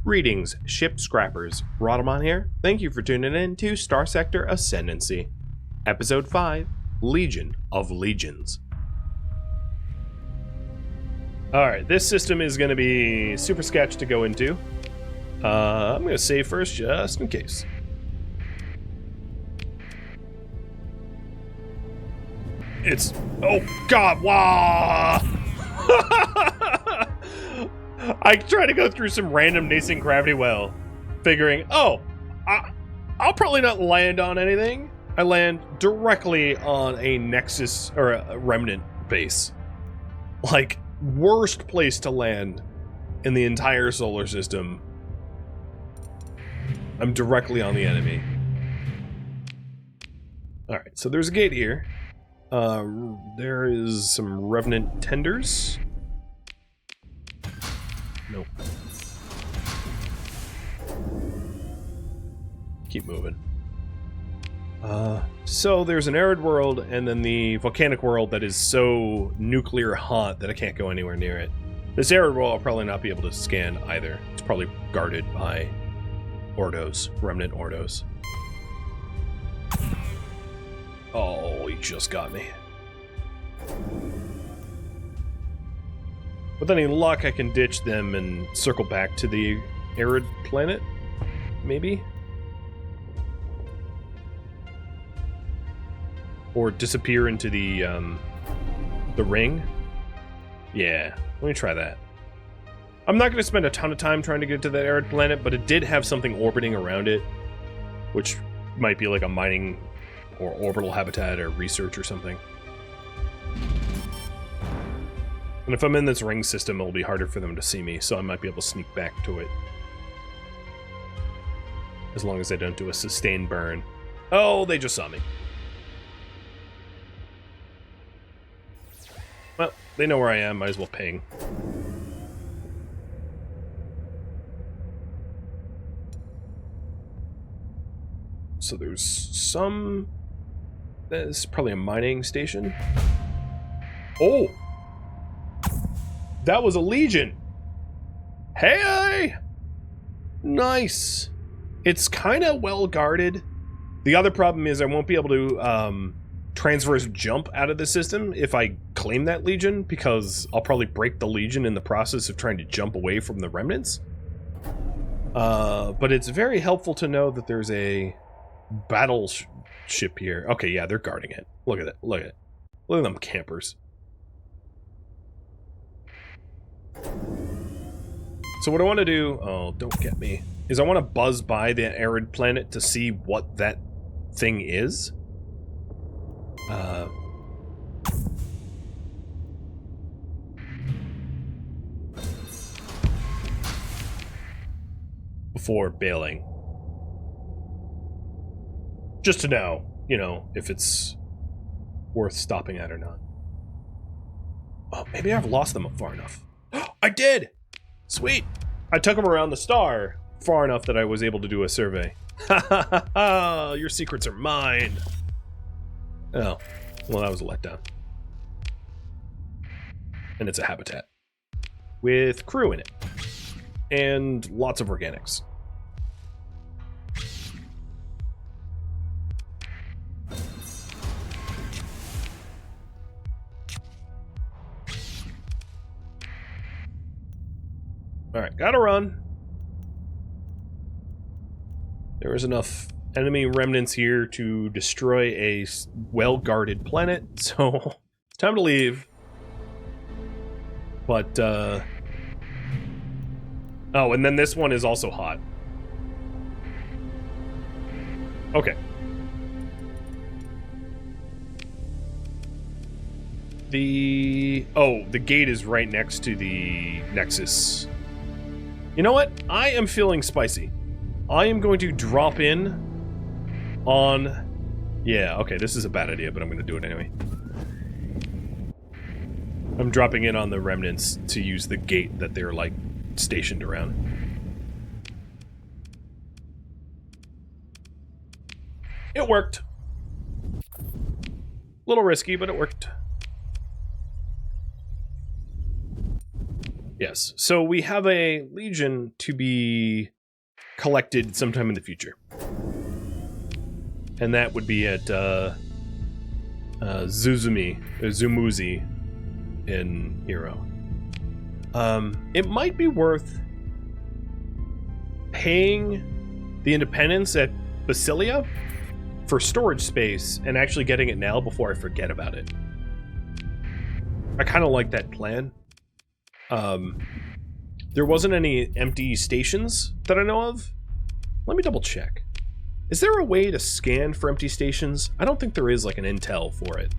Greetings, ship scrappers. Rhadamant here. Thank you for tuning in to Starsector Ascendancy. Episode 5, Legion of Legions. Alright, this system is going to be super sketch to go into. I'm going to save first just in case. It's... oh god, wow! I try to go through some random nascent gravity well, figuring, oh, I'll probably not land on anything. I land directly on a Nexus, or a remnant base. Like, worst place to land in the entire solar system. I'm directly on the enemy. Alright, so there's a gate here. There is some remnant tenders. Nope. Keep moving. So there's an arid world and then the volcanic world that is so nuclear hot that I can't go anywhere near it. This arid world I'll probably not be able to scan either. It's probably guarded by Ordos, remnant Ordos. Oh, he just got me. With any luck, I can ditch them and circle back to the arid planet, maybe? Or disappear into the ring? Yeah, let me try that. I'm not going to spend a ton of time trying to get to that arid planet, but it did have something orbiting around it, which might be like a mining or orbital habitat or research or something. And if I'm in this ring system, it'll be harder for them to see me, so I might be able to sneak back to it. As long as I don't do a sustained burn. Oh, they just saw me. Well, they know where I am, might as well ping. So there's some... There's probably a mining station. Oh! That was a Legion! Hey! Nice! It's kind of well guarded. The other problem is I won't be able to transverse jump out of the system if I claim that Legion, because I'll probably break the Legion in the process of trying to jump away from the remnants. But it's very helpful to know that there's a battleship here. Okay, yeah, they're guarding it. Look at it, look at it. Look at them campers. So what I want to do, oh, don't get me, is I want to buzz by the arid planet to see what that thing is. Before bailing. Just to know, you know, if it's worth stopping at or not. Oh, maybe I've lost them far enough. I did! Sweet! I took them around the star far enough that I was able to do a survey. Ha ha ha ha! Your secrets are mine! Oh, well, that was a letdown. And it's a habitat. With crew in it. And lots of organics. Alright, gotta run. There is enough enemy remnants here to destroy a well-guarded planet, so it's time to leave. But, oh, and then this one is also hot. Okay. Oh, the gate is right next to the Nexus. You know what? I am feeling spicy. I am going to drop in on... Yeah, okay, this is a bad idea, but I'm going to do it anyway. I'm dropping in on the remnants to use the gate that they're, like, stationed around. It worked. A little risky, but it worked. Yes. So we have a Legion to be collected sometime in the future. And that would be at Zumuzi in Hero. It might be worth paying the Independence at Basilia for storage space and actually getting it now before I forget about it. I kind of like that plan. There wasn't any empty stations that I know of. Let me double check. Is there a way to scan for empty stations? I don't think there is like an intel for it.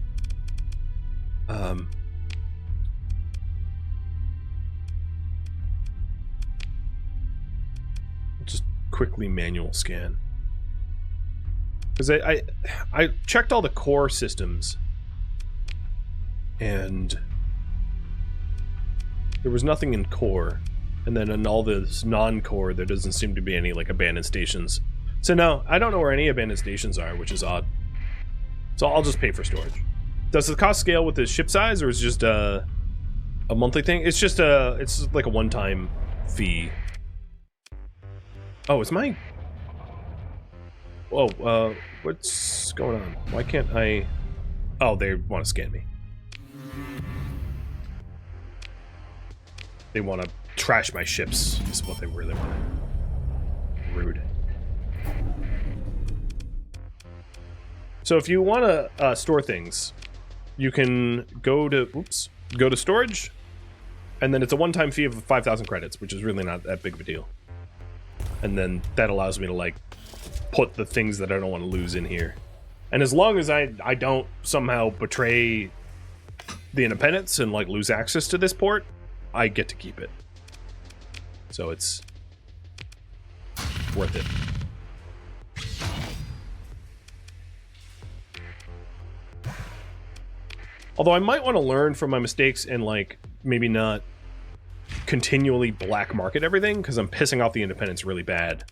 Just quickly manual scan. Because I checked all the core systems and there was nothing in core. And then in all this non-core, there doesn't seem to be any like abandoned stations. So no, I don't know where any abandoned stations are, which is odd. So I'll just pay for storage. Does the cost scale with the ship size, or is it just a monthly thing? It's just it's like a one-time fee. Oh, it's my... Whoa, what's going on? Why can't I... Oh, they want to scan me. They want to trash my ships, is what they really want. Rude. So if you want to store things, you can go to storage, and then it's a one-time fee of 5,000 credits, which is really not that big of a deal. And then that allows me to like put the things that I don't want to lose in here. And as long as I don't somehow betray the Independence and like lose access to this port, I get to keep it. So it's worth it. Although I might want to learn from my mistakes and like maybe not continually black market everything, because I'm pissing off the Independents really bad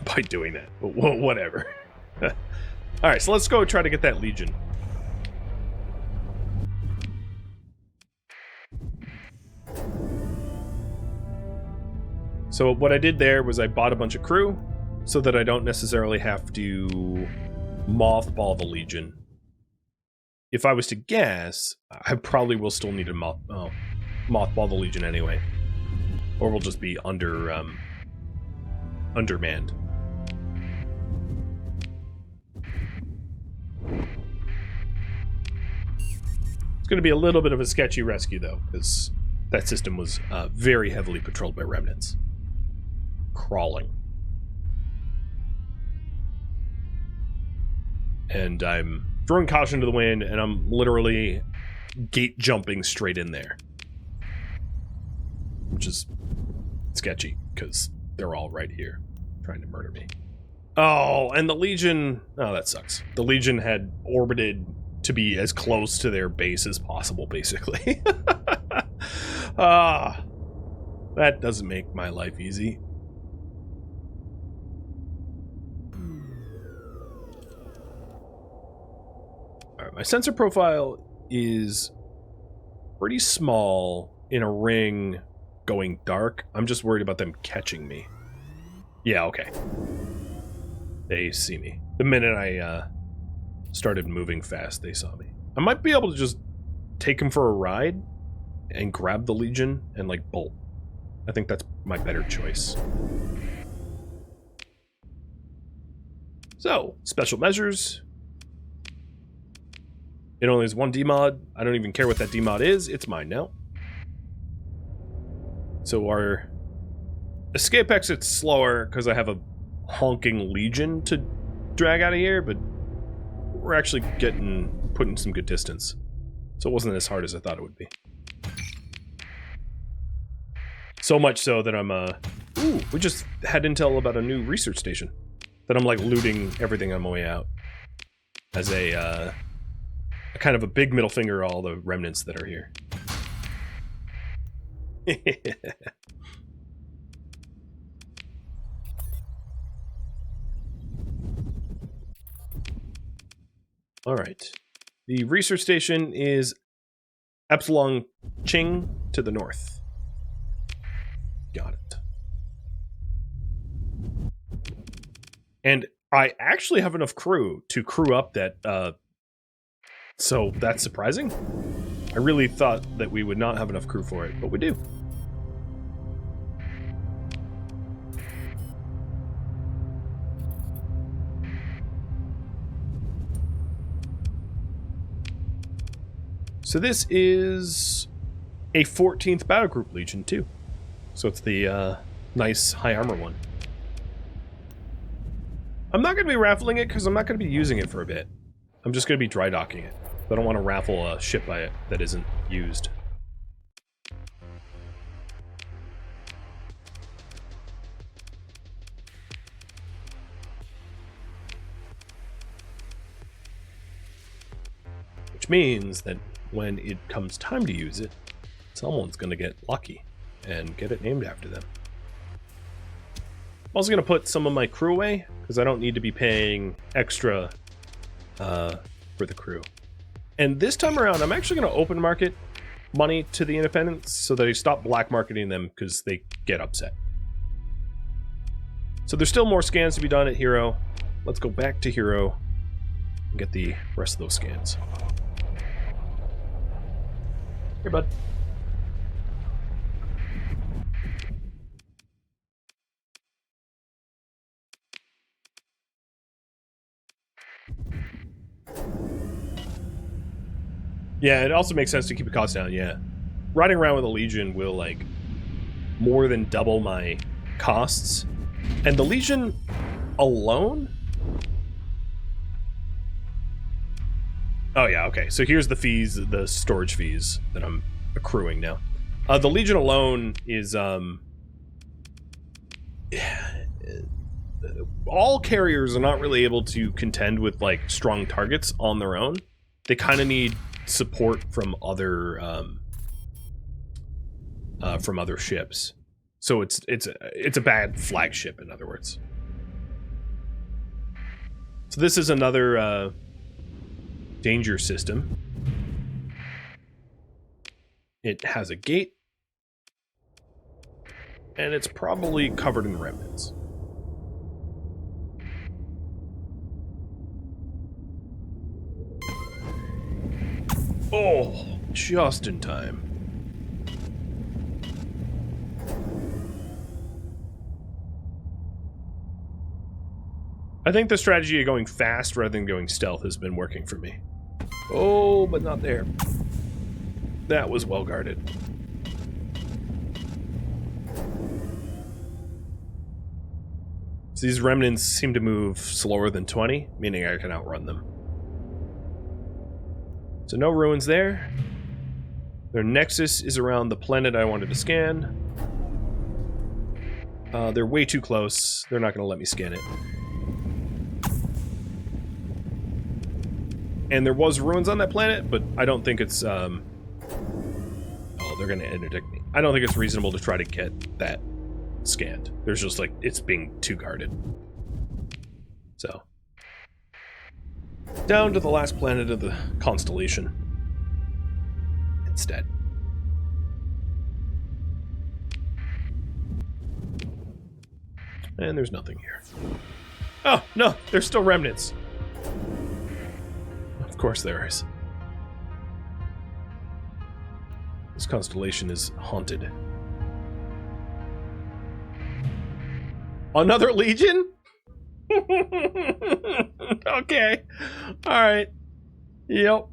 by doing that. But whatever. Alright, so let's go try to get that Legion. So what I did there was I bought a bunch of crew so that I don't necessarily have to mothball the Legion. If I was to guess, I probably will still need to mothball the Legion anyway. Or we'll just be undermanned. It's going to be a little bit of a sketchy rescue, though, because that system was very heavily patrolled by remnants. Crawling. And I'm throwing caution to the wind, and I'm literally gate jumping straight in there. Which is sketchy, because they're all right here, trying to murder me. Oh, and the Legion... Oh, that sucks. The Legion had orbited to be as close to their base as possible, basically. That doesn't make my life easy. Alright, my sensor profile is pretty small in a ring going dark. I'm just worried about them catching me. Yeah, okay. They see me. The minute I started moving fast, they saw me. I might be able to just take him for a ride and grab the Legion and, like, bolt. I think that's my better choice. So, special measures. It only has one demod. I don't even care what that demod is. It's mine now. So our escape exit's slower because I have a honking Legion to drag out of here, but we're actually putting some good distance. So it wasn't as hard as I thought it would be. So much so that I'm, ooh, we just had intel about a new research station. That I'm, like, looting everything on my way out. As a kind of a big middle finger to all the remnants that are here. Alright. The research station is Epsilon Ching to the north. Got it. And I actually have enough crew to crew up that, so that's surprising. I really thought that we would not have enough crew for it, but we do. So this is a 14th Battle Group Legion, too. So it's the nice high armor one. I'm not going to be raffling it because I'm not going to be using it for a bit. I'm just going to be dry docking it. I don't want to raffle a ship by it that isn't used. Which means that when it comes time to use it, someone's going to get lucky and get it named after them. I'm also going to put some of my crew away because I don't need to be paying extra for the crew. And this time around, I'm actually going to open market money to the independents so that I stop black marketing them because they get upset. So there's still more scans to be done at Hero. Let's go back to Hero and get the rest of those scans. Here, bud. Yeah, it also makes sense to keep the cost down, yeah. Riding around with a Legion will, like, more than double my costs. And the Legion alone? Oh, yeah, okay. So here's the fees, the storage fees that I'm accruing now. The Legion alone is, all carriers are not really able to contend with, like, strong targets on their own. They kind of need support from other ships, so it's a bad flagship, in other words. So this is another danger system. It has a gate, and it's probably covered in remnants. Oh, just in time. I think the strategy of going fast rather than going stealth has been working for me. Oh, but not there. That was well guarded. So these remnants seem to move slower than 20, meaning I can outrun them. So no ruins there. Their nexus is around the planet I wanted to scan. They're way too close. They're not going to let me scan it. And there was ruins on that planet, but I don't think it's... oh, they're going to interdict me. I don't think it's reasonable to try to get that scanned. There's just, like, it's being too guarded. So... down to the last planet of the Constellation. Instead. And there's nothing here. Oh, no! There's still remnants! Of course there is. This constellation is haunted. Another Legion? Okay. Alright. Yep.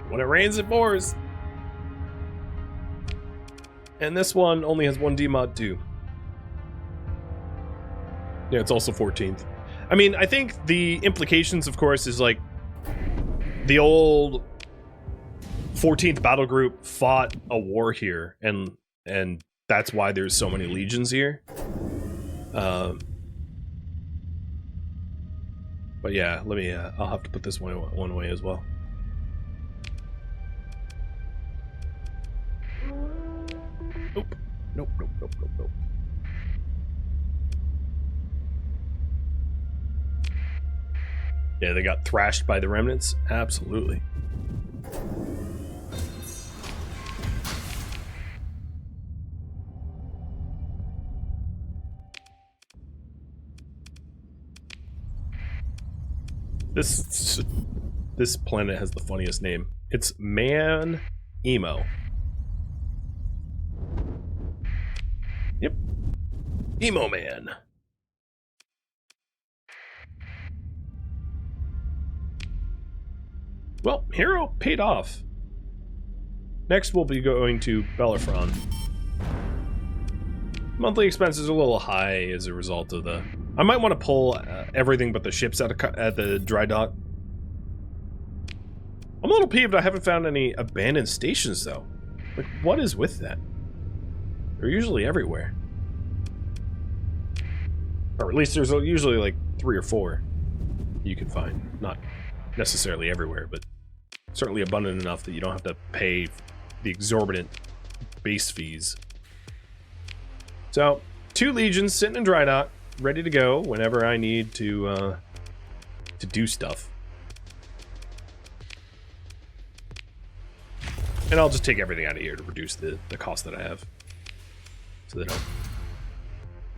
When it rains, it pours. And this one only has one DMod too. Yeah, it's also 14th. I mean, I think the implications, of course, is like the old 14th battle group fought a war here, and that's why there's so many legions here. But yeah, let me. I'll have to put this one away as well. Nope. Nope. Nope. Nope. Nope. Nope. Yeah, they got thrashed by the remnants. Absolutely. This planet has the funniest name. It's Man Emo. Yep. Emo Man. Well, Hero paid off. Next, we'll be going to Bellerophon. Monthly expenses are a little high as a result of the... I might want to pull everything but the ships at the dry dock. I'm a little peeved I haven't found any abandoned stations, though. Like, what is with that? They're usually everywhere. Or at least there's usually like 3 or 4 you can find. Not necessarily everywhere, but certainly abundant enough that you don't have to pay the exorbitant base fees. So, 2 legions sitting in dry dock, ready to go whenever I need to do stuff. And I'll just take everything out of here to reduce the cost that I have. So they don't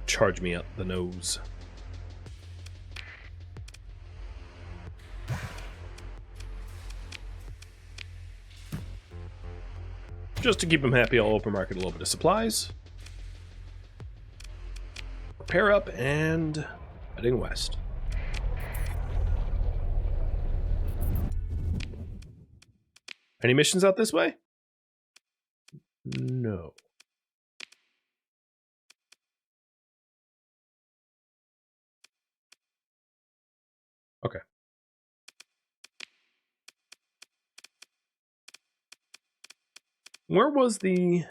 charge me up the nose. Just to keep them happy, I'll open market a little bit of supplies. Pair up and heading west. Any missions out this way? No. Okay. Where was the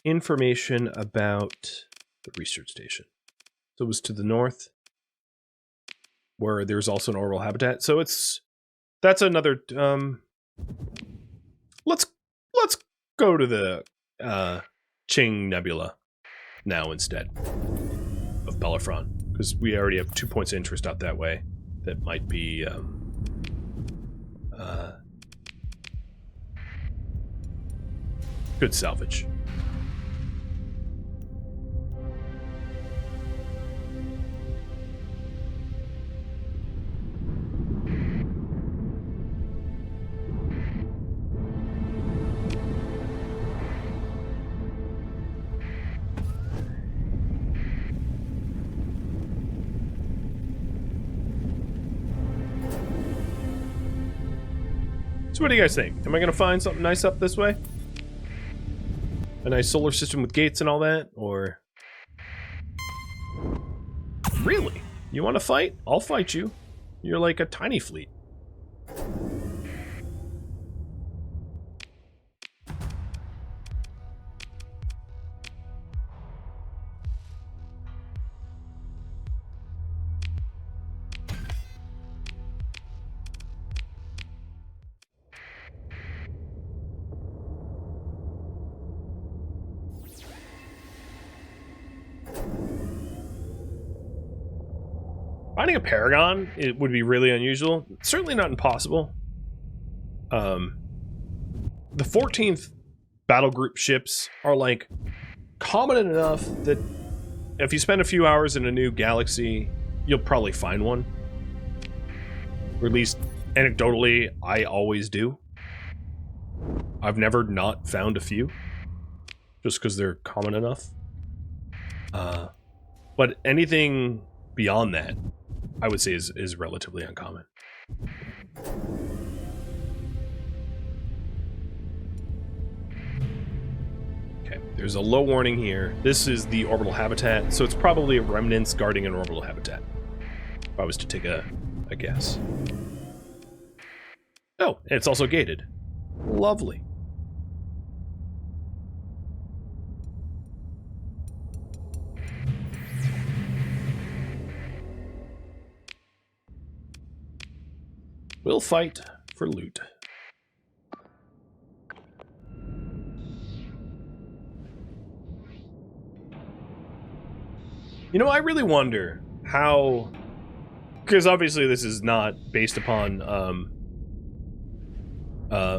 information about the research station? So it was to the north, where there's also an orbital habitat. So that's another. Let's go to the Ching nebula now instead of Bellerophon, because we already have 2 points of interest out that way. That might be good salvage. So what do you guys think? Am I going to find something nice up this way? A nice solar system with gates and all that? Or... Really? You want to fight? I'll fight you. You're like a tiny fleet. Finding a Paragon, it would be really unusual. Certainly not impossible. The 14th battle group ships are like common enough that if you spend a few hours in a new galaxy, you'll probably find one. Or at least anecdotally, I always do. I've never not found a few, just because they're common enough. But anything beyond that, I would say is relatively uncommon. Okay, there's a low warning here. This is the orbital habitat, so it's probably a remnants guarding an orbital habitat, if I was to take a guess. Oh, and it's also gated. Lovely. We'll fight for loot. You know, I really wonder how Because obviously this is not based upon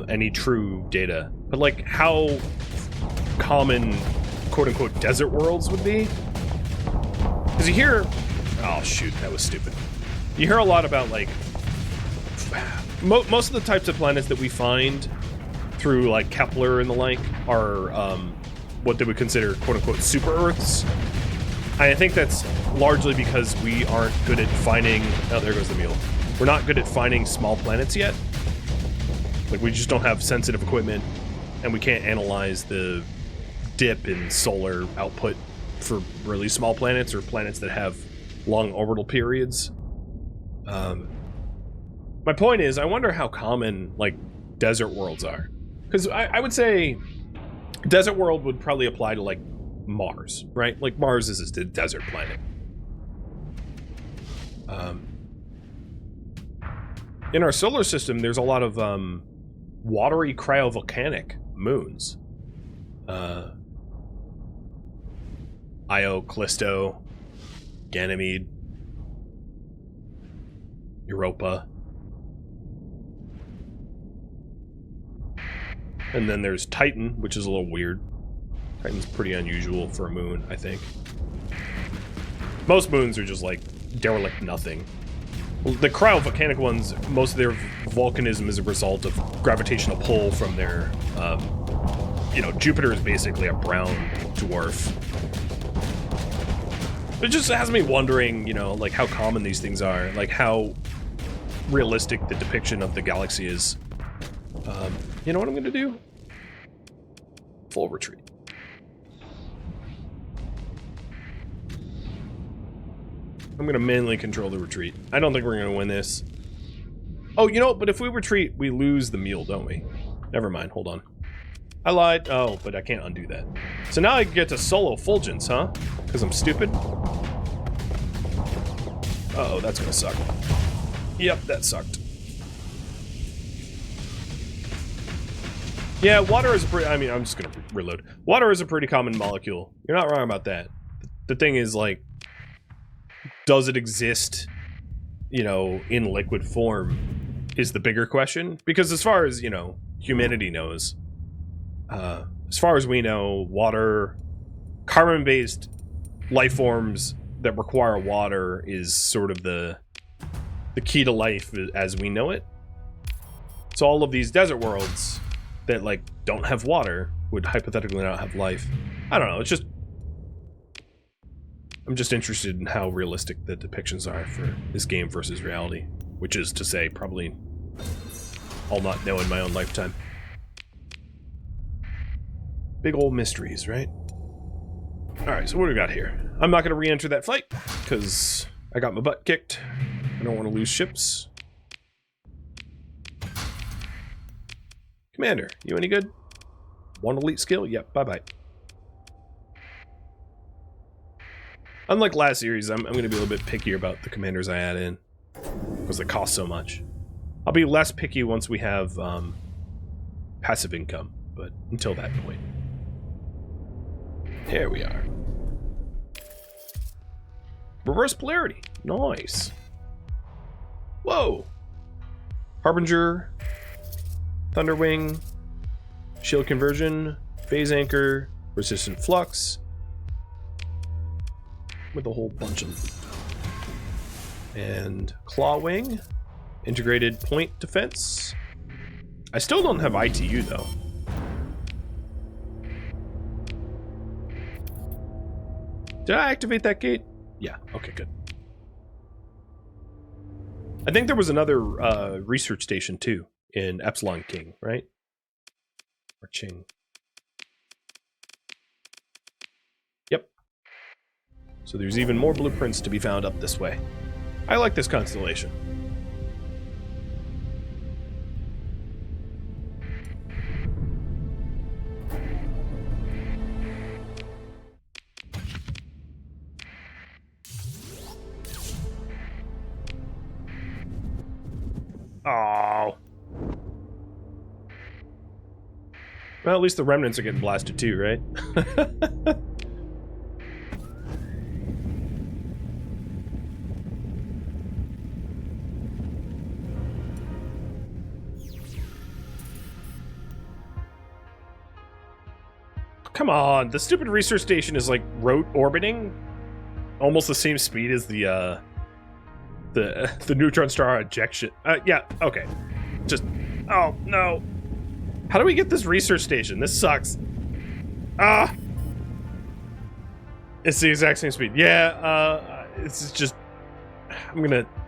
any true data, but like how common quote-unquote desert worlds would be. Because you hear, oh shoot, that was stupid. You hear a lot about like most of the types of planets that we find through like Kepler and the like are what they would consider quote-unquote super Earths. I think that's largely because we aren't good at finding, oh there goes the mule. We're not good at finding small planets yet. Like we just don't have sensitive equipment and we can't analyze the dip in solar output for really small planets or planets that have long orbital periods. My point is, I wonder how common like desert worlds are. Because I would say desert world would probably apply to like Mars, right? Like Mars is a desert planet. In our solar system, there's a lot of watery cryovolcanic moons. Io, Callisto, Ganymede, Europa. And then there's Titan, which is a little weird. Titan's pretty unusual for a moon, I think. Most moons are just like derelict nothing. The cryovolcanic ones, most of their volcanism is a result of gravitational pull from their, you know, Jupiter is basically a brown dwarf. It just has me wondering, you know, like how common these things are, like how realistic the depiction of the galaxy is. You know what I'm gonna do? Full retreat. I'm gonna manually control the retreat. I don't think we're gonna win this. Oh, you know, but if we retreat, we lose the mule, don't we? Never mind, hold on. I lied. Oh, but I can't undo that. So now I get to solo Fulgence, huh? Because I'm stupid? Uh-oh, that's gonna suck. Yep, that sucked. Yeah, water is a pretty... I mean, I'm just gonna reload. Water is a pretty common molecule. You're not wrong about that. The thing is, like... Does it exist, you know, in liquid form is the bigger question. Because as far as, you know, humanity knows, as far as we know, water, carbon-based life forms that require water is sort of the key to life as we know it. So all of these desert worlds that, like, don't have water would hypothetically not have life. I don't know, it's just... I'm just interested in how realistic the depictions are for this game versus reality. Which is to say, probably I'll not know in my own lifetime. Big old mysteries, right? Alright, so what do we got here? I'm not going to re-enter that fight, because I got my butt kicked. I don't want to lose ships. Commander, you any good? One elite skill? Yep, bye-bye. Unlike last series, I'm going to be a little bit pickier about the commanders I add in, because they cost so much. I'll be less picky once we have passive income, but until that point. Here we are. Reverse polarity. Nice. Whoa. Harbinger. Thunderwing. Shield conversion. Phase anchor. Resistant flux. With a whole bunch of them. And Clawwing. Integrated point defense. I still don't have ITU though. Did I activate that gate? Yeah, okay, good. I think there was another research station too in Epsilon King, right? Or Ching. Yep. So there's even more blueprints to be found up this way. I like this constellation. Oh. Well, at least the remnants are getting blasted too, right? come on. The stupid research station is like orbiting almost the same speed as the neutron star ejection. Yeah, okay. Just, oh, no. How do we get this research station? This sucks. Ah! It's the exact same speed. Yeah, it's just,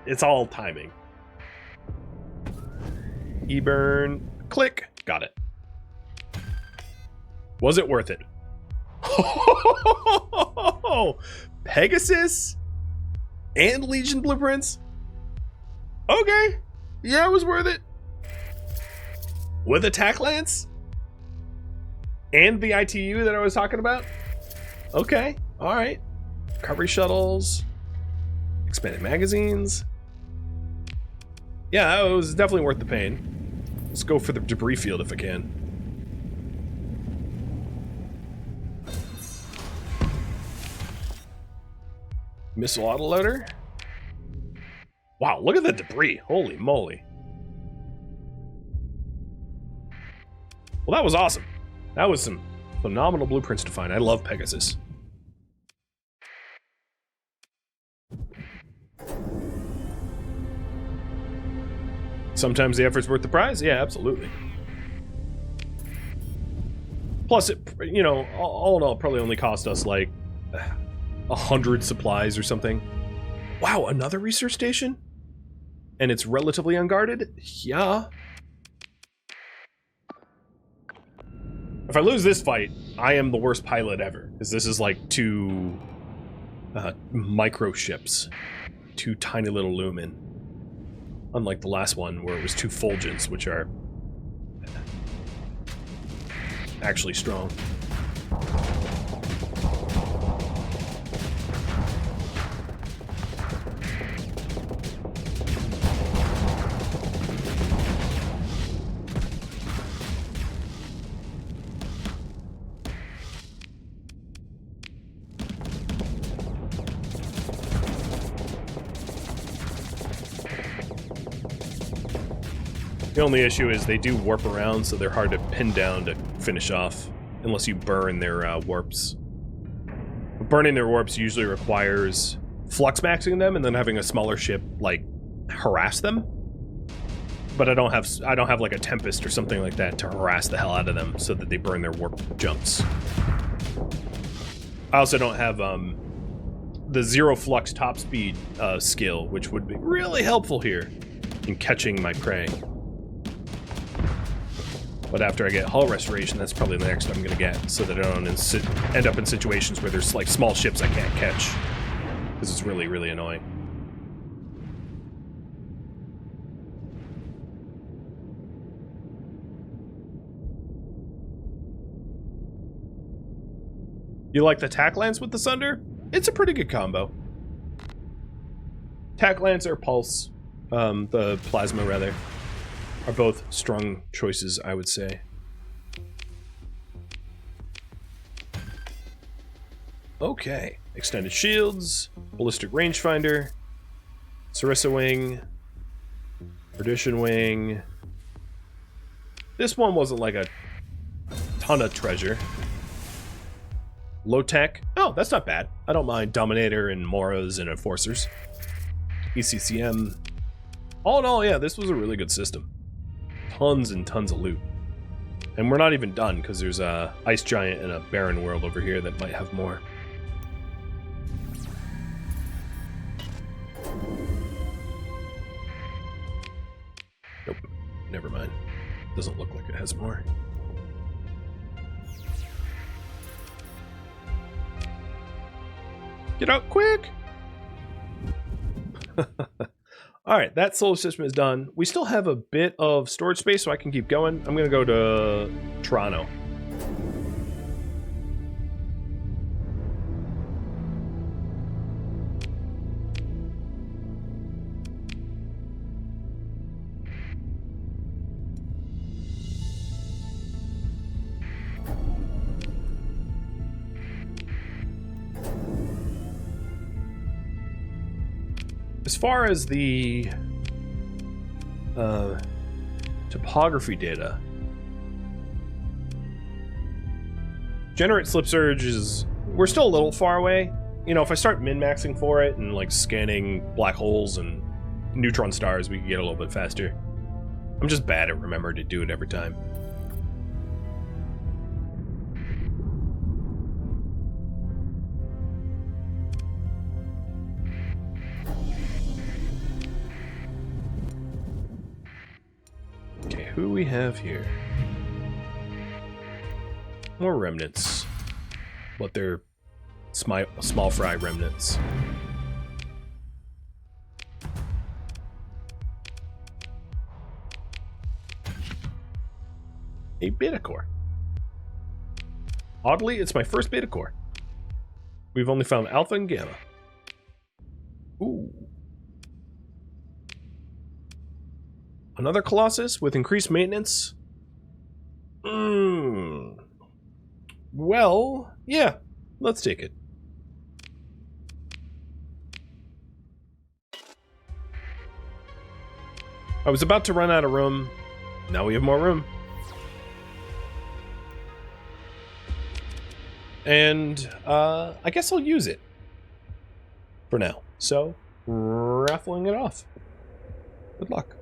it's all timing. E-burn, click, got it. Was it worth it? Pegasus and Legion blueprints? Okay, yeah, it was worth it. With attack lance? And the ITU that I was talking about? Okay, alright. Recovery shuttles. Expanded magazines. Yeah, it was definitely worth the pain. Let's go for the debris field if I can. Missile autoloader. Wow, look at the debris. Holy moly. Well, that was awesome. That was some phenomenal blueprints to find. I love Pegasus. Sometimes the effort's worth the prize? Yeah, absolutely. Plus, it, you know, all in all, it probably only cost us like 100 supplies or something. Wow, another research station? And it's relatively unguarded? Yeah. If I lose this fight, I am the worst pilot ever. Because this is like 2 micro ships. 2 tiny little lumen. Unlike the last one where it was 2 fulgents, which are actually strong. The only issue is they do warp around, so they're hard to pin down to finish off, unless you burn their warps. But burning their warps usually requires flux maxing them and then having a smaller ship like harass them. But I don't have like a Tempest or something like that to harass the hell out of them so that they burn their warp jumps. I also don't have the zero flux top speed skill, which would be really helpful here in catching my prey. But after I get hull restoration, that's probably the next I'm going to get, so that I don't end up in situations where there's like small ships I can't catch. Because it's really, really annoying. You like the tack lance with the Sunder? It's a pretty good combo. Tack lance or pulse, the plasma rather, are both strong choices, I would say. Okay, extended shields, ballistic rangefinder, Sarissa wing, perdition wing. This one wasn't like a ton of treasure. Low tech. Oh, that's not bad. I don't mind Dominator and Moras and Enforcers. ECCM. All in all, yeah, this was a really good system. Tons and tons of loot. And we're not even done, because there's a Ice Giant and a Barren World over here that might have more. Nope. Never mind. Doesn't look like it has more. Get out quick! Alright, that solar system is done. We still have a bit of storage space, so I can keep going. I'm going to go to Toronto. As far as the topography data, Generate Slip Surge is... We're still a little far away. You know, if I start min-maxing for it and, like, scanning black holes and neutron stars, we can get a little bit faster. I'm just bad at remembering to do it every time. Okay, who do we have here? More remnants. But they're small fry remnants. A beta core. Oddly, it's my first beta core. We've only found alpha and gamma. Ooh. Another Colossus with increased maintenance? Well, yeah, let's take it. I was about to run out of room. Now we have more room. And I guess I'll use it for now. So, raffling it off. Good luck.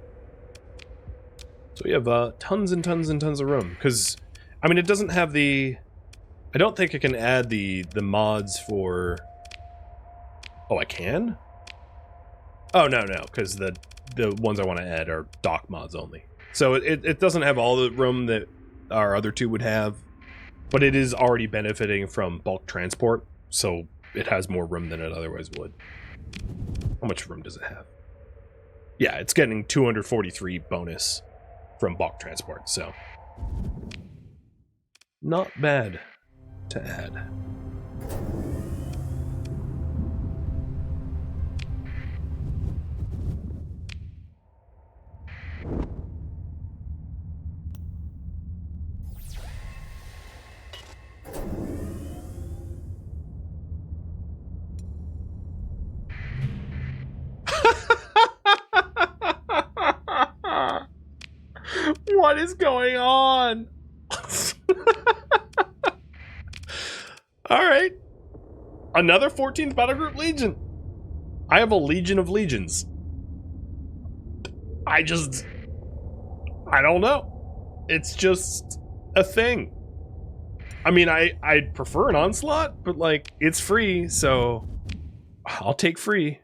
So we have tons and tons and tons of room. Because, I mean, it doesn't have the... I don't think I can add the mods for... Oh, I can? Oh, no, because the ones I want to add are dock mods only. So it doesn't have all the room that our other two would have. But it is already benefiting from bulk transport, so it has more room than it otherwise would. How much room does it have? Yeah, it's getting 243 bonus from bulk transport, so... Not bad to add. What is going on? Alright. Another 14th Battle Group Legion. I have a Legion of Legions. I don't know. It's just a thing. I mean, I'd prefer an Onslaught, but, like, it's free, so I'll take free.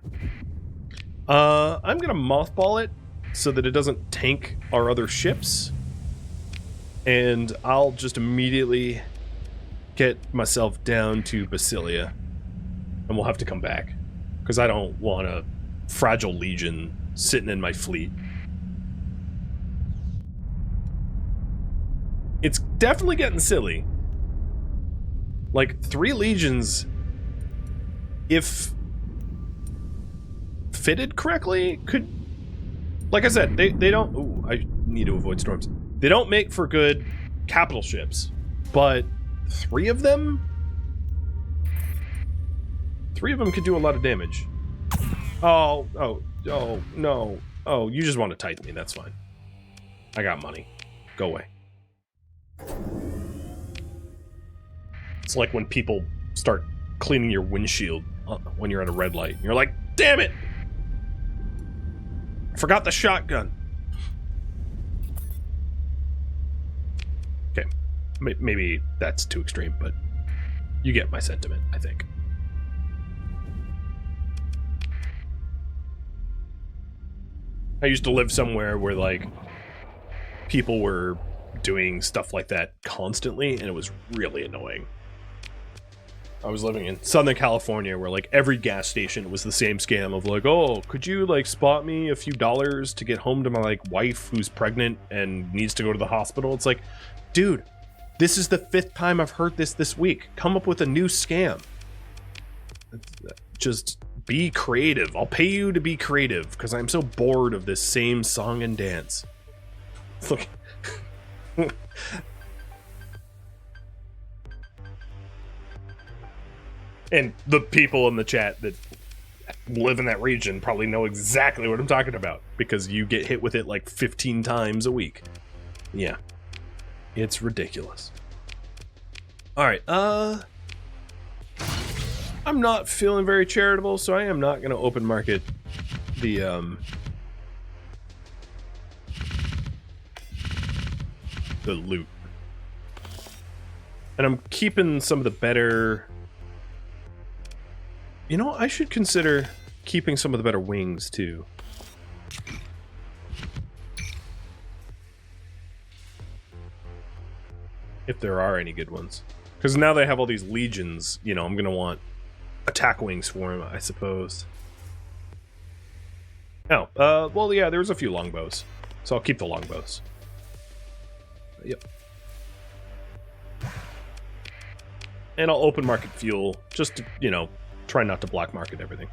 I'm gonna mothball it so that it doesn't tank our other ships. And I'll just immediately get myself down to Basilia. And we'll have to come back. Because I don't want a fragile Legion sitting in my fleet. It's definitely getting silly. Like, 3 Legions, if fitted correctly, could... Like I said, they don't... Ooh, I need to avoid storms. They don't make for good capital ships, but 3 of them? 3 of them could do a lot of damage. Oh, no. Oh, you just want to Titan me, that's fine. I got money. Go away. It's like when people start cleaning your windshield when you're at a red light. You're like, damn it! I forgot the shotgun. Okay, maybe that's too extreme, but you get my sentiment, I think. I used to live somewhere where, like, people were doing stuff like that constantly, and it was really annoying. I was living in Southern California where, like, every gas station was the same scam of, like, oh, could you, like, spot me a few dollars to get home to my, like, wife who's pregnant and needs to go to the hospital? It's like, dude, this is the 5th time I've heard this week. Come up with a new scam. Just be creative. I'll pay you to be creative because I'm so bored of this same song and dance. Look. And the people in the chat that live in that region probably know exactly what I'm talking about because you get hit with it like 15 times a week. Yeah. It's ridiculous. All right. I'm not feeling very charitable, so I am not going to open market the loot. And I'm keeping some of the better... You know, I should consider keeping some of the better wings, too. If there are any good ones. Because now they have all these legions, you know, I'm going to want attack wings for them, I suppose. Oh, well, yeah, there's a few longbows. So I'll keep the longbows. Yep. And I'll open market fuel, just to, you know, try not to black market everything.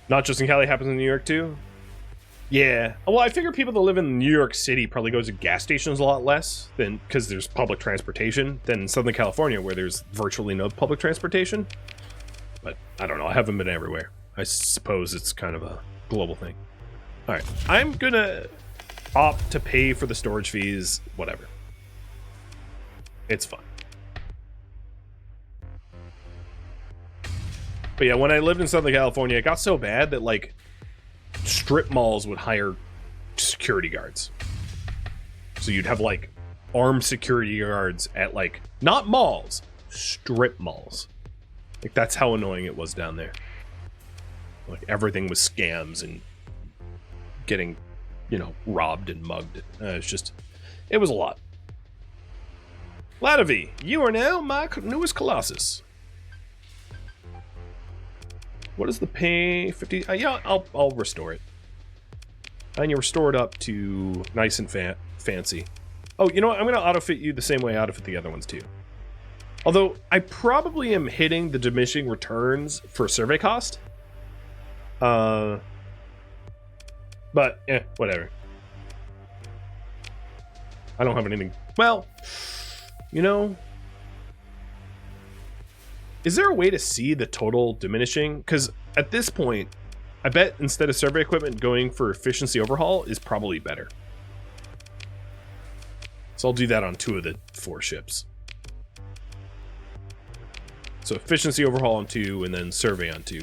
Not just in Cali, happens in New York too? Yeah. Well, I figure people that live in New York City probably go to gas stations a lot less than, because there's public transportation, than in Southern California where there's virtually no public transportation. But I don't know, I haven't been everywhere. I suppose it's kind of a global thing. Alright, I'm gonna opt to pay for the storage fees, whatever. It's fun. But yeah, when I lived in Southern California, it got so bad that, like, strip malls would hire security guards. So you'd have, like, armed security guards at, like, not malls, strip malls. Like, that's how annoying it was down there. Like, everything was scams and getting, you know, robbed and mugged. It's just, it was a lot. Ladavi, you are now my newest Colossus. What is the pay? 50? Yeah, I'll restore it. And you restore it up to nice and fancy. Oh, you know what? I'm going to auto-fit you the same way I auto-fit the other ones, too. Although, I probably am hitting the diminishing returns for survey cost. But, whatever. I don't have anything. Well, you know... Is there a way to see the total diminishing? Because at this point, I bet instead of survey equipment, going for efficiency overhaul is probably better. So I'll do that on 2 of the 4 ships. So efficiency overhaul on 2, and then survey on 2.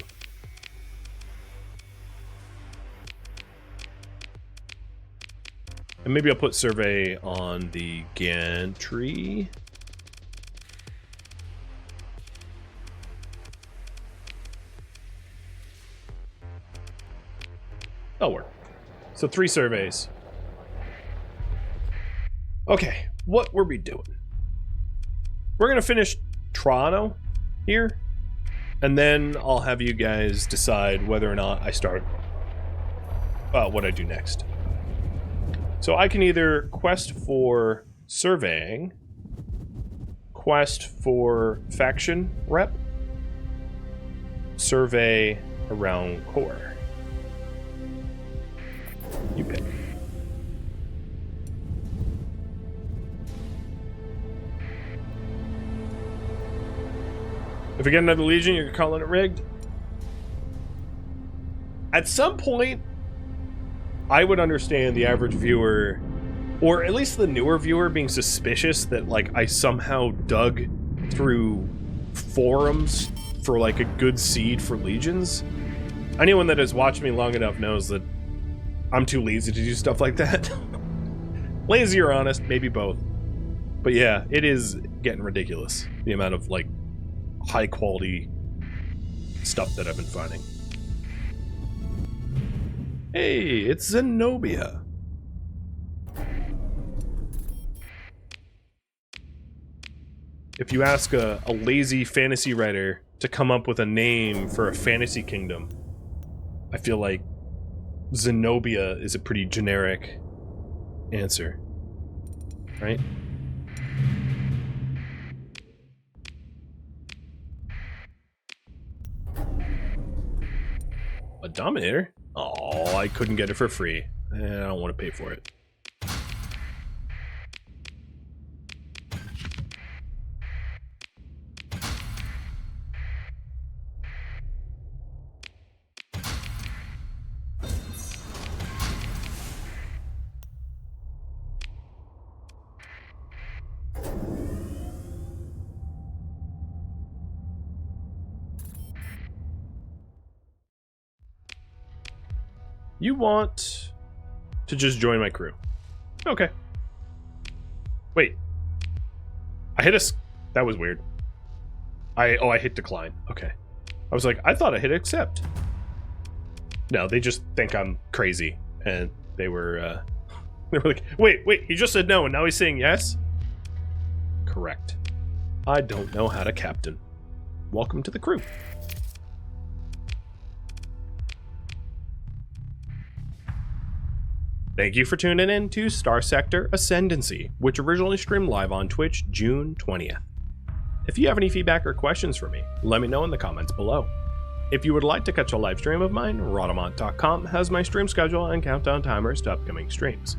And maybe I'll put survey on the gantry. That'll work. So 3 surveys. Okay, what were we doing? We're gonna finish Toronto here, and then I'll have you guys decide whether or not I start what I do next. So I can either quest for surveying, quest for faction rep, survey around core. You pick. If we get another Legion, you're calling it rigged? At some point, I would understand the average viewer, or at least the newer viewer, being suspicious that, like, I somehow dug through forums for, like, a good seed for Legions. Anyone that has watched me long enough knows that I'm too lazy to do stuff like that. Lazy or honest, maybe both. But yeah, it is getting ridiculous, the amount of, like, high quality stuff that I've been finding. Hey, it's Zenobia. If you ask a lazy fantasy writer to come up with a name for a fantasy kingdom, I feel like Zenobia is a pretty generic answer, right? A Dominator? Oh, I couldn't get it for free. I don't want to pay for it. You want to just join my crew. Okay. Wait. I hit a... That was weird. I hit decline. Okay. I was like, I thought I hit accept. No, they just think I'm crazy. And they were like, wait, he just said no, and now he's saying yes? Correct. I don't know how to captain. Welcome to the crew. Thank you for tuning in to Starsector Ascendancy, which originally streamed live on Twitch June 20th. If you have any feedback or questions for me, let me know in the comments below. If you would like to catch a live stream of mine, Rhadamant.com has my stream schedule and countdown timers to upcoming streams.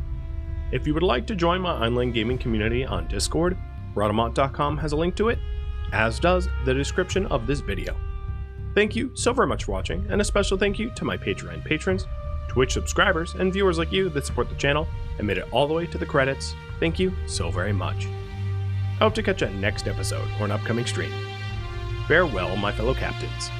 If you would like to join my online gaming community on Discord, Rhadamant.com has a link to it, as does the description of this video. Thank you so very much for watching, and a special thank you to my Patreon patrons, Twitch subscribers, and viewers like you that support the channel and made it all the way to the credits. Thank you so very much. I hope to catch you next episode or an upcoming stream. Farewell, my fellow captains.